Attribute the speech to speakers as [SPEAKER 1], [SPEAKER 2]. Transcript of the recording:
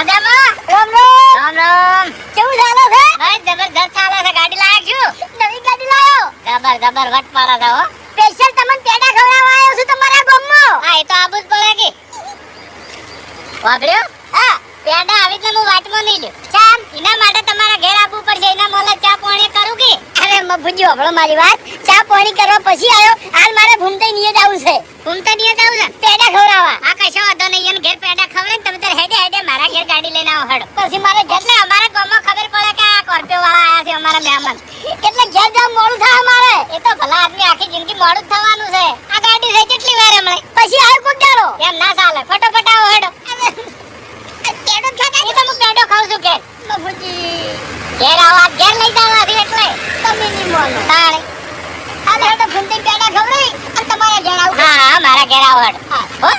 [SPEAKER 1] મજામાં?
[SPEAKER 2] રામ રામ.
[SPEAKER 1] રામ રામ.
[SPEAKER 2] કેવું ચાલે છે?
[SPEAKER 1] ભાઈ જબરજસ્ત ચાલે છે. ગાડી લાયક છું.
[SPEAKER 2] નવી ગાડી લાયો.
[SPEAKER 1] જબર વટ પારા છે હો.
[SPEAKER 2] સ્પેશિયલ તમને પેડા ખવડાવવા આવ્યો છું તમારા ગામમાં.
[SPEAKER 1] હા એ તો આબુ જ પડે કે. વાગડ્યો?
[SPEAKER 2] હા.
[SPEAKER 1] પેડા આવી રીતે હું વાટમાં નહીં લ્યો.
[SPEAKER 2] ચામ.
[SPEAKER 1] એના માટે તમારા ઘેર આવવું પડશે. એના મોલે ચા પાણી કરું કે?
[SPEAKER 2] અરે મફુજી હભળો મારી વાત. ચા પાણી કરવા પછી આવ્યો. હાલ મારે ભૂમતે નિયત આવું છે.
[SPEAKER 1] ઘૂમતા નહીં જાવ છે.
[SPEAKER 2] પેડા ખવડાવવા.
[SPEAKER 1] આ કશો વાંધો નહીં. એને ઘેર પેડા ખવડાવે ને તમે તાર હેડે મારા ઘેર ગાડી લઈને આવો હેડો.
[SPEAKER 2] પછી મારે ઘેર
[SPEAKER 1] એટલે અમારા ગામમાં ખબર પડે કે આ સ્કોર્પિયો વાળા આયા છે અમારા મહેમાન.
[SPEAKER 2] એટલે ઘેર જાવ મોડું થાય મારે.
[SPEAKER 1] એ તો ભલા આદમી આખી જિંદગી મોડું જ થવાનું છે. આ ગાડી છે કેટલી વાર હમણે.
[SPEAKER 2] પછી આવ્યો કોક દાડો.
[SPEAKER 1] એમ ના ચાલે. ફટાફટ આવો હેડો.
[SPEAKER 2] પેડો ખાતા
[SPEAKER 1] એ તો હું પેડો ખાઉં છું ઘેર.
[SPEAKER 2] મફુજી.
[SPEAKER 1] ઘેર આવો આ ઘેર લઈ જવાથી એટલે.
[SPEAKER 2] તમે નહીં મોનો.
[SPEAKER 1] તાણે.
[SPEAKER 2] હાલ હેડો ભૂમતે પેડા ખવડાવી અને તમારા ઘેર આવું.
[SPEAKER 1] હા મારા ઘેર આવો હેડો.
[SPEAKER 2] હા.
[SPEAKER 1] હો.